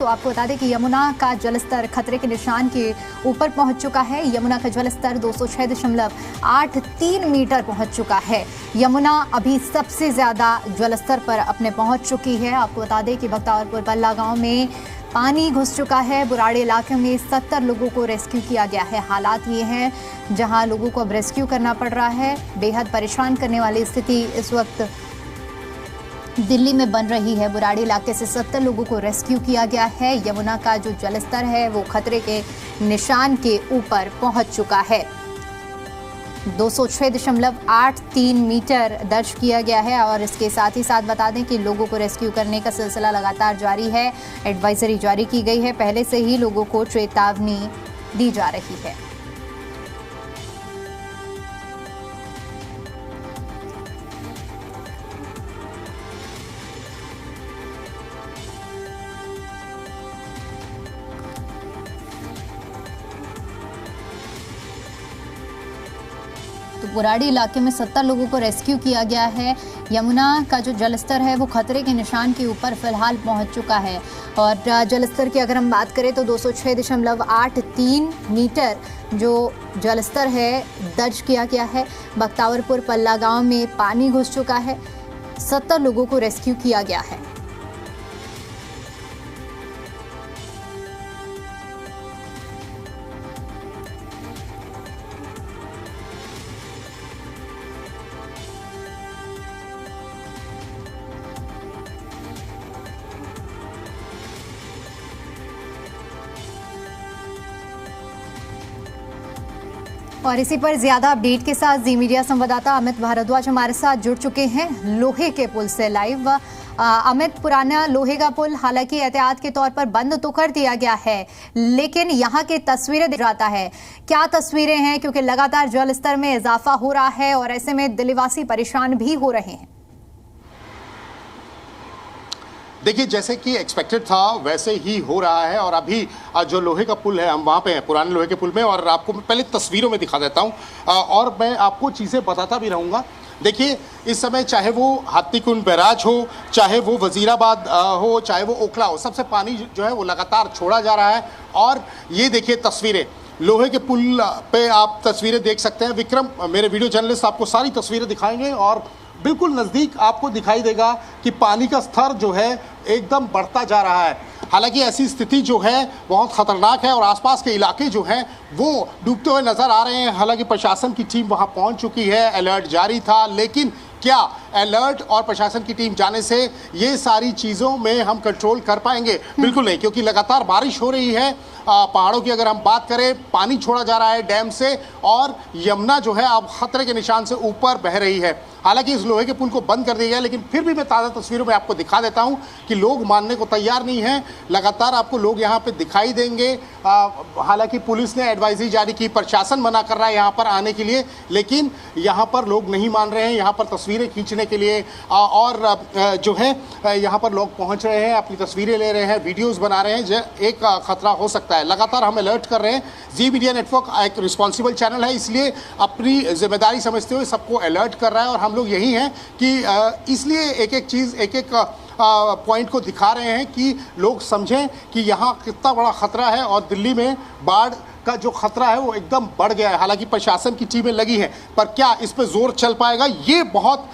तो आपको बता दें कि यमुना का जलस्तर खतरे के निशान के ऊपर पहुंच चुका है। यमुना का जलस्तर 206.83 मीटर पहुंच चुका है। यमुना अभी सबसे ज्यादा जलस्तर पर अपने पहुंच चुकी है। आपको बता दें कि बख्तावरपुर पल्ला गांव में पानी घुस चुका है। बुराड़ी इलाके में 70 लोगों को रेस्क्यू किया गया है। हालात ये हैं जहां लोगों को अब रेस्क्यू करना पड़ रहा है। बेहद परेशान करने वाली स्थिति इस वक्त दिल्ली में बन रही है। बुराड़ी इलाके से 70 लोगों को रेस्क्यू किया गया है। यमुना का जो जलस्तर है वो खतरे के निशान के ऊपर पहुंच चुका है। 206.83 मीटर दर्ज किया गया है। और इसके साथ ही साथ बता दें कि लोगों को रेस्क्यू करने का सिलसिला लगातार जारी है। एडवाइजरी जारी की गई है। पहले से ही लोगों को चेतावनी दी जा रही है। तो बुराड़ी इलाके में 70 लोगों को रेस्क्यू किया गया है। यमुना का जो जलस्तर है वो खतरे के निशान के ऊपर फिलहाल पहुंच चुका है। और जलस्तर की अगर हम बात करें तो 206.83 मीटर जो जलस्तर है दर्ज किया गया है। बख्तावरपुर पल्ला गांव में पानी घुस चुका है। 70 लोगों को रेस्क्यू किया गया है। और इसी पर ज्यादा अपडेट के साथ जी मीडिया संवाददाता अमित भारद्वाज हमारे साथ जुड़ चुके हैं लोहे के पुल से लाइव। अमित, पुराना लोहे का पुल हालांकि एहतियात के तौर पर बंद तो कर दिया गया है, लेकिन यहाँ की तस्वीरें जाता है, क्या तस्वीरें हैं? क्योंकि लगातार जल स्तर में इजाफा हो रहा है और ऐसे में दिल्लीवासी परेशान भी हो रहे हैं। देखिए, जैसे कि एक्सपेक्टेड था वैसे ही हो रहा है। और अभी जो लोहे का पुल है हम वहाँ पे हैं, पुराने लोहे के पुल में, और आपको पहले तस्वीरों में दिखा देता हूँ और मैं आपको चीज़ें बताता भी रहूँगा। देखिए, इस समय चाहे वो हाथीकुंड बैराज हो, चाहे वो वजीराबाद हो, चाहे वो ओखला हो, सबसे पानी जो है वो लगातार छोड़ा जा रहा है। और ये देखिए तस्वीरें लोहे के पुल पे, आप तस्वीरें देख सकते हैं। विक्रम, मेरे वीडियो जर्नलिस्ट आपको सारी तस्वीरें दिखाएंगे और बिल्कुल नज़दीक आपको दिखाई देगा कि पानी का स्तर जो है एकदम बढ़ता जा रहा है। हालांकि ऐसी स्थिति जो है बहुत ख़तरनाक है और आसपास के इलाके जो हैं वो डूबते हुए नज़र आ रहे हैं। हालांकि प्रशासन की टीम वहां पहुंच चुकी है, अलर्ट जारी था, लेकिन क्या अलर्ट और प्रशासन की टीम जाने से ये सारी चीज़ों में हम कंट्रोल कर पाएंगे? बिल्कुल नहीं, क्योंकि लगातार बारिश हो रही है। पहाड़ों की अगर हम बात करें, पानी छोड़ा जा रहा है डैम से और यमुना जो है अब खतरे के निशान से ऊपर बह रही है। हालांकि इस लोहे के पुल को बंद कर दिया गया, लेकिन फिर भी मैं ताज़ा तस्वीरों में आपको दिखा देता हूं कि लोग मानने को तैयार नहीं हैं। लगातार आपको लोग यहां पे दिखाई देंगे। हालांकि पुलिस ने एडवाइजरी जारी की, प्रशासन मना कर रहा है यहां पर आने के लिए, लेकिन यहां पर लोग नहीं मान रहे हैं। यहां पर तस्वीरें खींचने के लिए और जो है यहाँ पर लोग पहुँच रहे हैं, अपनी तस्वीरें ले रहे हैं, वीडियोज़ बना रहे हैं। एक खतरा हो सकता है। लगातार हम अलर्ट कर रहे हैं। जी मीडिया नेटवर्क एक रिस्पॉन्सिबल चैनल है, इसलिए अपनी जिम्मेदारी समझते हुए सबको अलर्ट कर रहा है। और हम लोग यही हैं कि इसलिए एक एक चीज़, एक एक पॉइंट को दिखा रहे हैं कि लोग समझें कि यहाँ कितना बड़ा खतरा है और दिल्ली में बाढ़ का जो खतरा है वो एकदम बढ़ गया है। हालांकि प्रशासन की टीमें लगी हैं, पर क्या इस पे जोर चल पाएगा, ये बहुत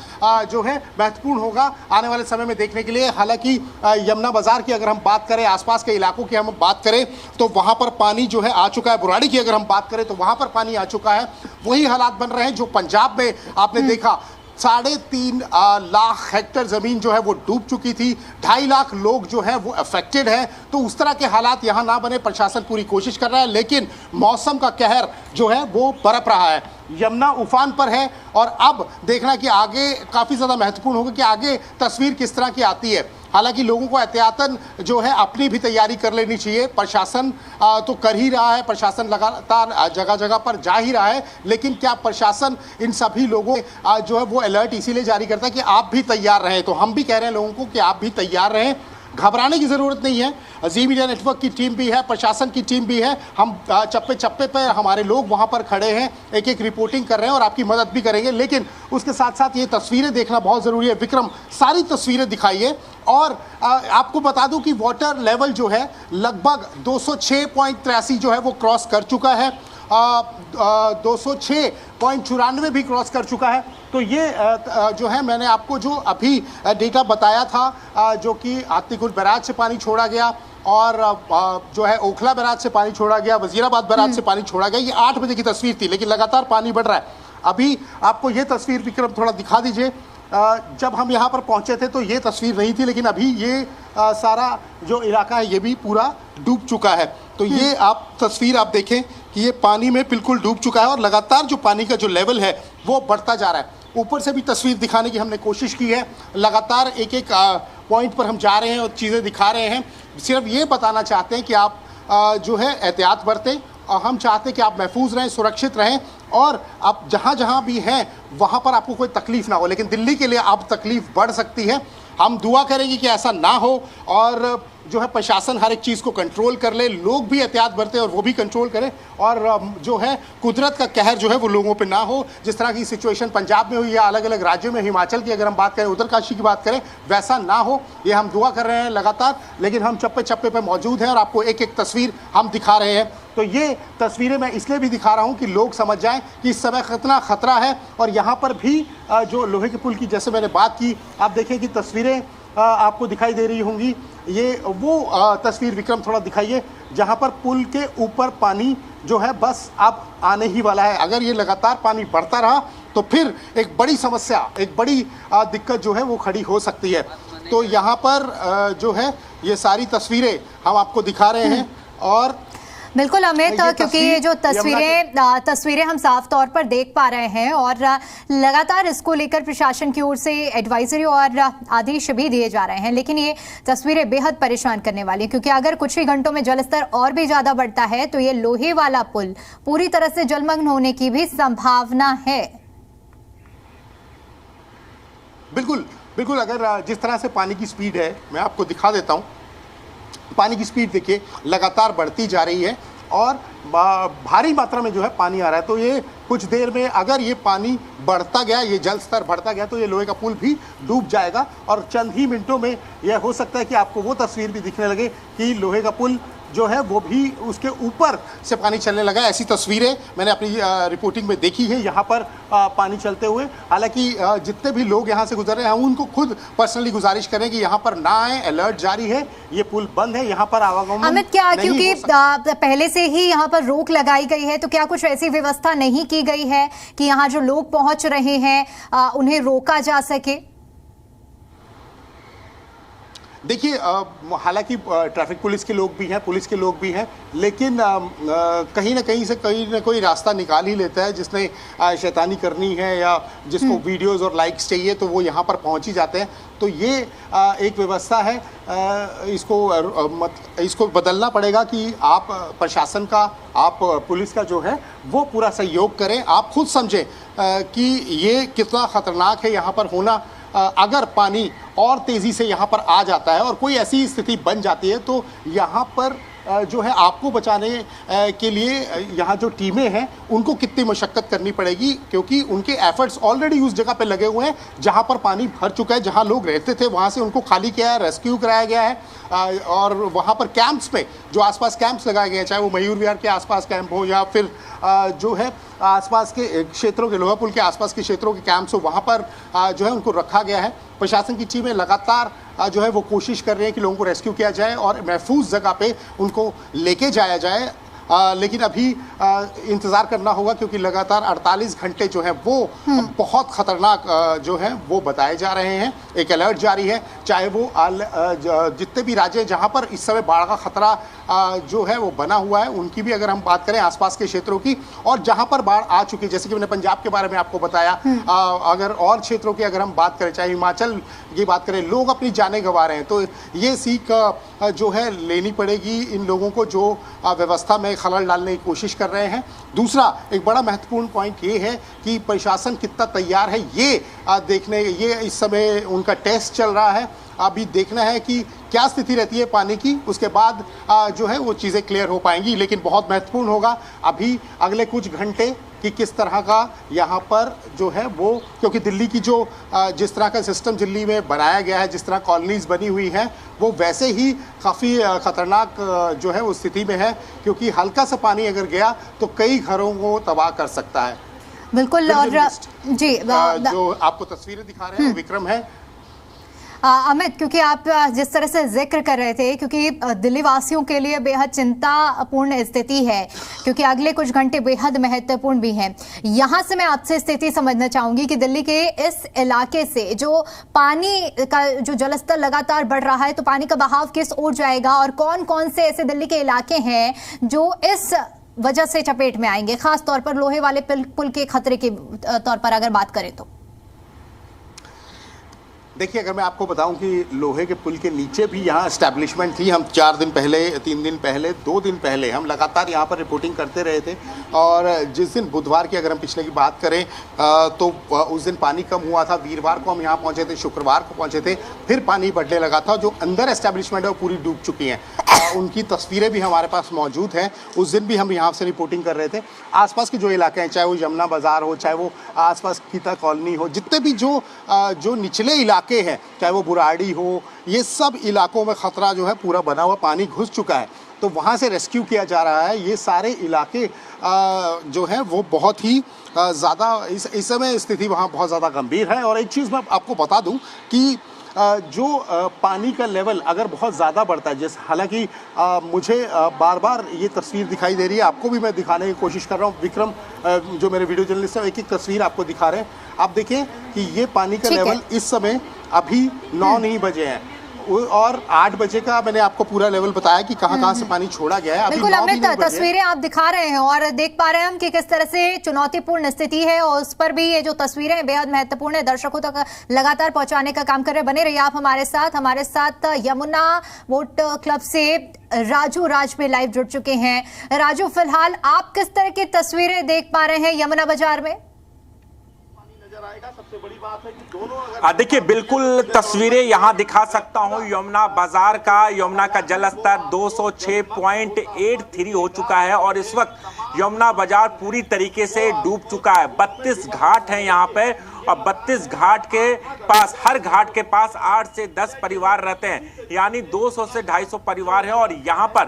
जो है महत्वपूर्ण होगा आने वाले समय में देखने के लिए। हालांकि यमुना बाजार की अगर हम बात करें, आसपास के इलाकों की हम बात करें, तो वहाँ पर पानी जो है आ चुका है। बुराड़ी की अगर हम बात करें तो वहाँ पर पानी आ चुका है। वही हालात बन रहे हैं जो पंजाब में आपने देखा। 3.5 लाख हेक्टेयर ज़मीन जो है वो डूब चुकी थी। 2.5 लाख लोग जो है वो अफेक्टेड है। तो उस तरह के हालात यहाँ ना बने, प्रशासन पूरी कोशिश कर रहा है, लेकिन मौसम का कहर जो है वो बरप रहा है। यमुना उफान पर है और अब देखना कि आगे काफ़ी ज़्यादा महत्वपूर्ण होगा कि आगे तस्वीर किस तरह की आती है। हालांकि लोगों को एहतियातन जो है अपनी भी तैयारी कर लेनी चाहिए। प्रशासन तो कर ही रहा है, प्रशासन लगातार जगह जगह पर जा ही रहा है, लेकिन क्या प्रशासन इन सभी लोगों जो है वो अलर्ट इसीलिए जारी करता है कि आप भी तैयार रहें। तो हम भी कह रहे हैं लोगों को कि आप भी तैयार रहें। घबराने की ज़रूरत नहीं है। जी मीडिया नेटवर्क की टीम भी है, प्रशासन की टीम भी है, हम चप्पे चप्पे पर हमारे लोग वहाँ पर खड़े हैं, एक एक रिपोर्टिंग कर रहे हैं और आपकी मदद भी करेंगे। लेकिन उसके साथ साथ ये तस्वीरें देखना बहुत ज़रूरी है। विक्रम, सारी तस्वीरें दिखाइए। और आपको बता दूं कि वाटर लेवल जो है लगभग 206.83 जो है वो क्रॉस कर चुका है, 206.94 भी क्रॉस कर चुका है। तो ये जो है मैंने आपको जो अभी डेटा बताया था, जो कि आतिकुल बैराज से पानी छोड़ा गया और जो है ओखला बैराज से पानी छोड़ा गया, वजीराबाद बैराज से पानी छोड़ा गया, ये 8 बजे की तस्वीर थी, लेकिन लगातार पानी बढ़ रहा है। अभी आपको ये तस्वीर विक्रम थोड़ा दिखा दीजिए। जब हम यहाँ पर पहुँचे थे तो ये तस्वीर नहीं थी, लेकिन अभी ये सारा जो इलाका है ये भी पूरा डूब चुका है। तो ये आप तस्वीर आप देखें कि ये पानी में बिल्कुल डूब चुका है और लगातार जो पानी का जो लेवल है वो बढ़ता जा रहा है। ऊपर से भी तस्वीर दिखाने की हमने कोशिश की है, लगातार एक एक पॉइंट पर हम जा रहे हैं और चीज़ें दिखा रहे हैं। सिर्फ ये बताना चाहते हैं कि आप जो है एहतियात बरतें, और हम चाहते हैं कि आप महफूज रहें, सुरक्षित रहें, और आप जहाँ जहाँ भी हैं वहाँ पर आपको कोई तकलीफ़ ना हो। लेकिन दिल्ली के लिए अब तकलीफ़ बढ़ सकती है। हम दुआ करेंगे कि ऐसा ना हो और जो है प्रशासन हर एक चीज़ को कंट्रोल कर ले, लोग भी एहतियात बरतें और वो भी कंट्रोल करें, और जो है कुदरत का कहर जो है वो लोगों पे ना हो। जिस तरह की सिचुएशन पंजाब में हुई या अलग अलग राज्यों में, हिमाचल की अगर हम बात करें, उत्तरकाशी की बात करें, वैसा ना हो, ये हम दुआ कर रहे हैं लगातार। लेकिन हम चप्पे चप्पे पर मौजूद हैं और आपको एक एक तस्वीर हम दिखा रहे हैं। तो ये तस्वीरें मैं इसलिए भी दिखा रहा हूँ कि लोग समझ जाएं कि इस समय कितना खतरा है। और यहाँ पर भी जो लोहे के पुल की जैसे मैंने बात की, आप देखें कि तस्वीरें आपको दिखाई दे रही होंगी। ये वो तस्वीर विक्रम थोड़ा दिखाइए जहाँ पर पुल के ऊपर पानी जो है बस अब आने ही वाला है। अगर ये लगातार पानी बढ़ता रहा तो फिर एक बड़ी समस्या, एक बड़ी दिक्कत जो है वो खड़ी हो सकती है। तो यहाँ पर जो है ये सारी तस्वीरें हम आपको दिखा रहे हैं। और बिल्कुल अमित, क्योंकि ये जो तस्वीरें हम साफ तौर पर देख पा रहे हैं और लगातार इसको लेकर प्रशासन की ओर से एडवाइजरी और आदेश भी दिए जा रहे हैं, लेकिन ये तस्वीरें बेहद परेशान करने वाली हैं, क्योंकि अगर कुछ ही घंटों में जलस्तर और भी ज्यादा बढ़ता है तो ये लोहे वाला पुल पूरी तरह से जलमग्न होने की भी संभावना है। बिल्कुल बिल्कुल, अगर जिस तरह से पानी की स्पीड है, मैं आपको दिखा देता हूँ। पानी की स्पीड देखिए लगातार बढ़ती जा रही है और भारी मात्रा में जो है पानी आ रहा है। तो ये कुछ देर में अगर ये पानी बढ़ता गया, ये जल स्तर बढ़ता गया, तो ये लोहे का पुल भी डूब जाएगा और चंद ही मिनटों में यह हो सकता है कि आपको वो तस्वीर भी दिखने लगे कि लोहे का पुल जो है वो भी उसके ऊपर से पानी चलने लगा। ऐसी तस्वीरें मैंने अपनी रिपोर्टिंग में देखी है यहाँ पर पानी चलते हुए। हालांकि जितने भी लोग यहाँ से गुजर रहे हैं, हम उनको खुद पर्सनली गुजारिश करें कि यहाँ पर ना आए, अलर्ट जारी है, ये पुल बंद है, यहाँ पर आवागमन अमित, क्या क्योंकि पहले से ही यहाँ पर रोक लगाई गई है, तो क्या कुछ ऐसी व्यवस्था नहीं की गई है कि यहाँ जो लोग पहुंच रहे हैं उन्हें रोका जा सके? देखिए, हालांकि ट्रैफिक पुलिस के लोग भी हैं, पुलिस के लोग भी हैं, लेकिन कहीं ना कहीं से कोई रास्ता निकाल ही लेता है। जिसने शैतानी करनी है या जिसको वीडियोस और लाइक्स चाहिए तो वो यहाँ पर पहुँच ही जाते हैं। तो ये एक व्यवस्था है, इसको बदलना पड़ेगा कि आप प्रशासन का, आप पुलिस का जो है वो पूरा सहयोग करें। आप खुद समझें कि ये कितना ख़तरनाक है यहाँ पर होना। अगर पानी और तेज़ी से यहाँ पर आ जाता है और कोई ऐसी स्थिति बन जाती है तो यहाँ पर जो है आपको बचाने के लिए यहाँ जो टीमें हैं उनको कितनी मशक्क़त करनी पड़ेगी, क्योंकि उनके एफर्ट्स ऑलरेडी उस जगह पे लगे हुए हैं जहाँ पर पानी भर चुका है। जहाँ लोग रहते थे वहाँ से उनको खाली किया है, रेस्क्यू कराया गया है, और वहाँ पर कैंप्स पे जो आसपास कैंप्स लगाए गए हैं, चाहे वो मयूर विहार के आसपास कैंप हो या फिर जो है आसपास के क्षेत्रों के, लोहा पुल के आसपास के क्षेत्रों के कैंप्स हो, वहाँ पर जो है उनको रखा गया है। प्रशासन की टीमें लगातार जो है वो कोशिश कर रही है कि लोगों को रेस्क्यू किया जाए और महफूज जगह पे उनको लेके जाया जाए। लेकिन अभी इंतज़ार करना होगा, क्योंकि लगातार 48 घंटे जो है वो बहुत ख़तरनाक जो है वो बताए जा रहे हैं। एक अलर्ट जारी है, चाहे वो जितने भी राज्य जहां पर इस समय बाढ़ का खतरा जो है वो बना हुआ है, उनकी भी अगर हम बात करें आसपास के क्षेत्रों की, और जहां पर बाढ़ आ चुकी है, जैसे कि मैंने पंजाब के बारे में आपको बताया, अगर और क्षेत्रों की अगर हम बात करें, चाहे हिमाचल की बात करें, लोग अपनी जानें गंवा रहे हैं। तो ये सीख जो है लेनी पड़ेगी इन लोगों को जो व्यवस्था में खलल डालने की कोशिश कर रहे हैं। दूसरा एक बड़ा महत्वपूर्ण पॉइंट ये है कि प्रशासन कितना तैयार है ये देखने, ये इस समय उनका टेस्ट चल रहा है अभी देखना है कि क्या स्थिति रहती है पानी की, उसके बाद जो है वो चीज़ें क्लियर हो पाएंगी। लेकिन बहुत महत्वपूर्ण होगा अभी अगले कुछ घंटे कि किस तरह का यहाँ पर जो है वो, क्योंकि दिल्ली की जो जिस तरह का सिस्टम दिल्ली में बनाया गया है, जिस तरह कॉलोनीज बनी हुई हैं, वो वैसे ही काफ़ी खतरनाक जो है वो स्थिति में है, क्योंकि हल्का सा पानी अगर गया तो कई घरों को तबाह कर सकता है। बिल्कुल। और जी जो आपको तस्वीरें दिखा रहे हैं विक्रम है। अमित, क्योंकि आप जिस तरह से जिक्र कर रहे थे, क्योंकि दिल्ली वासियों के लिए बेहद चिंतापूर्ण स्थिति है, क्योंकि अगले कुछ घंटे बेहद महत्वपूर्ण भी हैं। यहां से मैं आपसे स्थिति समझना चाहूंगी कि दिल्ली के इस इलाके से जो पानी का जो जलस्तर लगातार बढ़ रहा है, तो पानी का बहाव किस ओर जाएगा और कौन कौन से ऐसे दिल्ली के इलाके हैं जो इस वजह से चपेट में आएंगे, खास तौर पर लोहे वाले पुल के खतरे के तौर पर अगर बात करें तो? देखिए, अगर मैं आपको बताऊं कि लोहे के पुल के नीचे भी यहाँ एस्टैब्लिशमेंट थी। हम 4 दिन पहले, 3 दिन पहले, 2 दिन पहले हम लगातार यहाँ पर रिपोर्टिंग करते रहे थे। और जिस दिन बुधवार की अगर हम पिछले की बात करें तो उस दिन पानी कम हुआ था। वीरवार को हम यहाँ पहुँचे थे, शुक्रवार को पहुँचे थे, फिर पानी बढ़ने लगा था। जो अंदर एस्टैब्लिशमेंट है वो पूरी डूब चुकी हैं। उनकी तस्वीरें भी हमारे पास मौजूद हैं। उस दिन भी हम यहाँ से रिपोर्टिंग कर रहे थे। आसपास के जो इलाके हैं, चाहे वो यमुना बाज़ार हो, चाहे वो आसपास गीता कॉलोनी हो, जितने भी जो निचले इलाके हैं, चाहे वो बुराड़ी हो, ये सब इलाकों में खतरा जो है पूरा बना हुआ, पानी घुस चुका है। तो वहाँ से रेस्क्यू किया जा रहा है। ये सारे इलाके जो है वो बहुत ही ज़्यादा इस समय स्थिति वहाँ बहुत ज़्यादा गंभीर है। और एक चीज़ मैं आपको बता दूँ कि जो पानी का लेवल अगर बहुत ज़्यादा बढ़ता है, जैसे हालांकि मुझे बार बार ये तस्वीर दिखाई दे रही है, आपको भी मैं दिखाने की कोशिश कर रहा हूँ। विक्रम जो मेरे वीडियो जर्नलिस्ट है, एक एक तस्वीर आपको दिखा रहे हैं। आप देखें कि ये पानी का लेवल इस समय अभी 9 नहीं बजे हैं और 8 बजे का मैंने आपको पूरा लेवल बताया कि कहां से पानी छोड़ा गया है। बिल्कुल अमित, तस्वीरें आप दिखा रहे हैं और देख पा रहे हैं हम कि किस तरह से चुनौतीपूर्ण स्थिति है, और उस पर भी ये जो तस्वीरें हैं बेहद महत्वपूर्ण है, दर्शकों तक लगातार पहुंचाने का काम कर रहे हैं। बने रहिए आप हमारे साथ यमुना बोट क्लब से राजू राजपे लाइव जुड़ चुके हैं। राजू, फिलहाल आप किस तरह की तस्वीरें देख पा रहे हैं यमुना बाजार में? सबसे बड़ी बात है कि दोनों देखिए, बिल्कुल तस्वीरें यहां दिखा सकता हूं यमुना बाजार का। यमुना का जलस्तर 206.83 हो चुका है और इस वक्त यमुना बाजार पूरी तरीके से डूब चुका है। 32 घाट हैं यहां पे और 32 घाट के पास, हर घाट के पास 8 से 10 परिवार रहते हैं, यानी 200 से 250 परिवार है। और यहाँ पर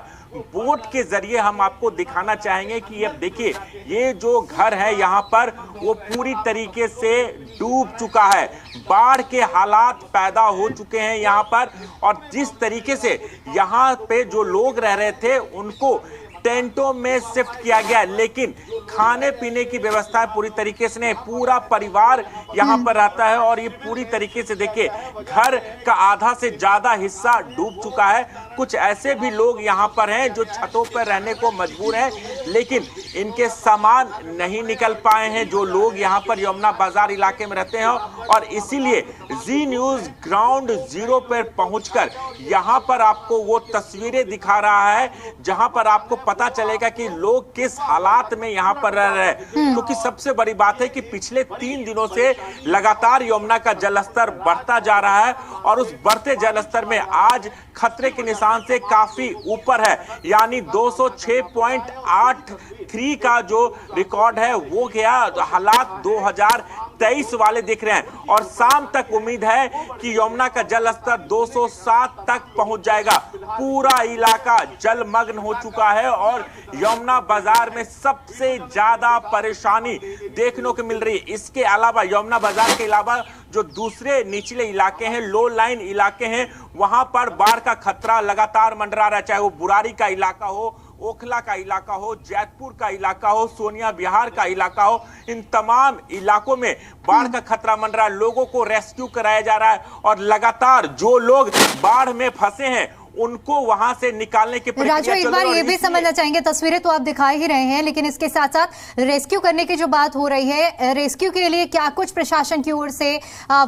बोट के जरिए हम आपको दिखाना चाहेंगे कि अब देखिए, ये जो घर है यहाँ पर वो पूरी तरीके से डूब चुका है। बाढ़ के हालात पैदा हो चुके हैं यहाँ पर, और जिस तरीके से यहाँ पे जो लोग रह रहे थे उनको टेंटों में शिफ्ट किया गया, लेकिन खाने पीने की व्यवस्था पूरी तरीके से नहीं। पूरा परिवार यहाँ पर रहता है और ये पूरी तरीके से देखिए, घर का आधा से ज्यादा हिस्सा डूब चुका है। कुछ ऐसे भी लोग यहाँ पर हैं जो छतों पर रहने को मजबूर हैं, लेकिन इनके सामान नहीं निकल पाए हैं, जो लोग यहाँ पर यमुना बाजार इलाके में रहते हैं। और इसीलिए जी न्यूज ग्राउंड जीरो पर पहुंचकर यहाँ पर आपको वो तस्वीरें दिखा रहा है जहां पर आपको पता चलेगा कि लोग किस हालात में यहाँ पर रह रहे हैं। क्योंकि सबसे बड़ी बात है कि पिछले 3 दिनों से लगातार यमुना का जलस्तर बढ़ता जा रहा है और उस बढ़ते जलस्तर में आज खतरे के निशान से काफी ऊपर है, यानी 206.83 का जो रिकॉर्ड है वो गया। हालात 2023 वाले दिख रहे हैं और शाम तक उम्मीद है कि यमुना का जलस्तर 207 तक पहुंच जाएगा। पूरा इलाका जलमग्न हो चुका है और यमुना बाजार में सबसे ज्यादा परेशानी देखने को मिल रही है। इसके अलावा यमुना बाजार के अलावा जो दूसरे निचले इलाके हैं, लो लाइन इलाके हैं, वहां पर बाढ़ का खतरा लगातार मंडरा रहा है। चाहे वो बुराड़ी का इलाका हो, ओखला का इलाका हो, जैतपुर का इलाका हो, सोनिया विहार का इलाका हो, इन तमाम इलाकों में बाढ़ का खतरा मंडरा। लोगों को रेस्क्यू कराया जा रहा है और लगातार जो लोग बाढ़ में फंसे हैं उनको वहां से निकालने की प्रक्रिया राजू, एक बार ये भी समझना चाहेंगे, तस्वीरें तो आप दिखा ही रहे हैं, लेकिन इसके साथ साथ रेस्क्यू करने की जो बात हो रही है, रेस्क्यू के लिए क्या कुछ प्रशासन की ओर से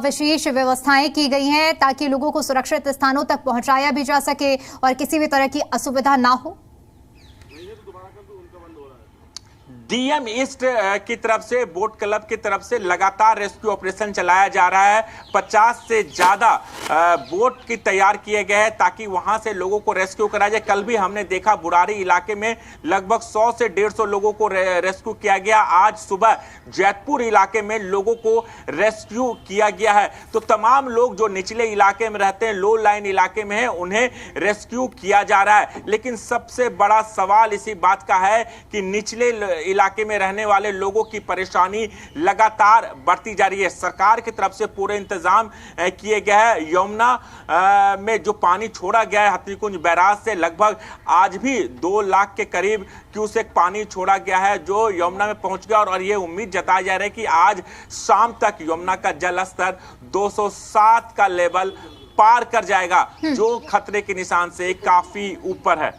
विशेष व्यवस्थाएं की गई हैं ताकि लोगों को सुरक्षित स्थानों तक पहुंचाया भी जा सके और किसी भी तरह की असुविधा ना हो? डीएम ईस्ट की तरफ से, बोट क्लब की तरफ से लगातार रेस्क्यू ऑपरेशन चलाया जा रहा है। 50 से ज्यादा बोट की तैयार किए गए हैं ताकि वहां से लोगों को रेस्क्यू कराया जाए। कल भी हमने देखा बुराड़ी इलाके में लगभग 100 से 150 लोगों को रेस्क्यू किया गया। आज सुबह जैतपुर इलाके में लोगों को रेस्क्यू किया गया है। तो तमाम लोग जो निचले इलाके में रहते हैं, लो लाइन इलाके में है, उन्हें रेस्क्यू किया जा रहा है। लेकिन सबसे बड़ा सवाल इसी बात का है कि निचले इलाके में रहने वाले लोगों की परेशानी लगातार बढ़ती जा रही है। सरकार की तरफ से पूरे इंतजाम किए गए हैं। यमुना में जो पानी छोड़ा गया है हथनीकुंज बैराज से, लगभग आज भी 2 लाख के करीब क्यूसेक पानी छोड़ा गया है जो यमुना में पहुंच गया। और ये उम्मीद जताई जा रही है कि आज शाम तक यमुना का जल स्तर 207 का लेवल पार कर जाएगा, जो खतरे के निशान से काफी ऊपर है।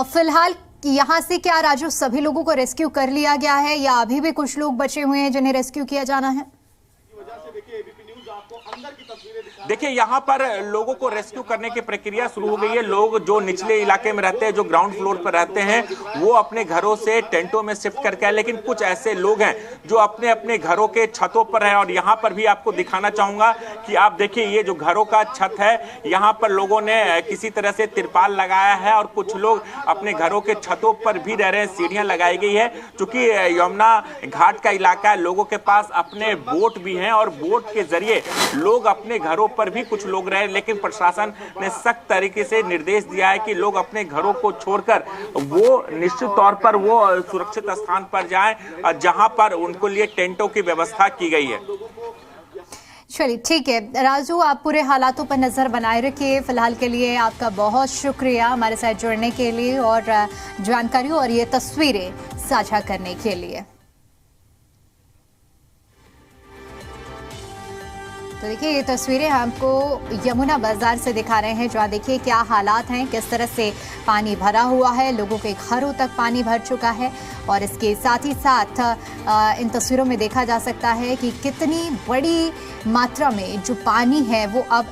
फिलहाल यहाँ से क्या राजू सभी लोगों को रेस्क्यू कर लिया गया है या अभी भी कुछ लोग बचे हुए हैं जिन्हें रेस्क्यू किया जाना है? देखिए, यहाँ पर लोगों को रेस्क्यू करने की प्रक्रिया शुरू हो गई है। लोग जो निचले इलाके में रहते हैं, जो ग्राउंड फ्लोर पर रहते हैं, वो अपने घरों से टेंटों में शिफ्ट करके आए। लेकिन कुछ ऐसे लोग हैं जो अपने अपने घरों के छतों पर हैं। और यहाँ पर भी आपको दिखाना चाहूंगा कि आप देखिए, ये जो घरों का छत है, यहाँ पर लोगों ने किसी तरह से तिरपाल लगाया है और कुछ लोग अपने घरों के छतों पर भी रह रहे हैं। सीढ़ियां लगाई गई है क्योंकि यमुना घाट का इलाका है। लोगों के पास अपने बोट भी हैं और बोट के जरिए लोग अपने घरों पर भी कुछ लोग रहे। लेकिन प्रशासन ने सख्त तरीके से निर्देश दिया है कि लोग अपने घरों को छोड़कर वो निश्चित तौर पर वो सुरक्षित स्थान पर जाएं जहां पर उनको लिए टेंटों की व्यवस्था की गई है। चलिए ठीक है राजू, आप पूरे हालातों पर नजर बनाए रखिए। फिलहाल के लिए आपका बहुत शुक्रिया हमारे साथ जुड़ने के लिए और जानकारी और ये तस्वीरें साझा करने के लिए। तो देखिए, ये तस्वीरें हमको यमुना बाजार से दिखा रहे हैं, जहाँ देखिए क्या हालात हैं, किस तरह से पानी भरा हुआ है, लोगों के घरों तक पानी भर चुका है। और इसके साथ ही साथ इन तस्वीरों में देखा जा सकता है कि कितनी बड़ी मात्रा में जो पानी है वो अब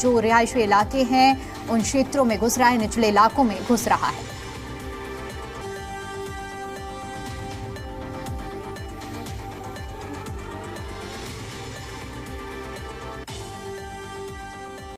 जो रिहायशी इलाके हैं उन क्षेत्रों में घुस रहा है, निचले इलाकों में घुस रहा है।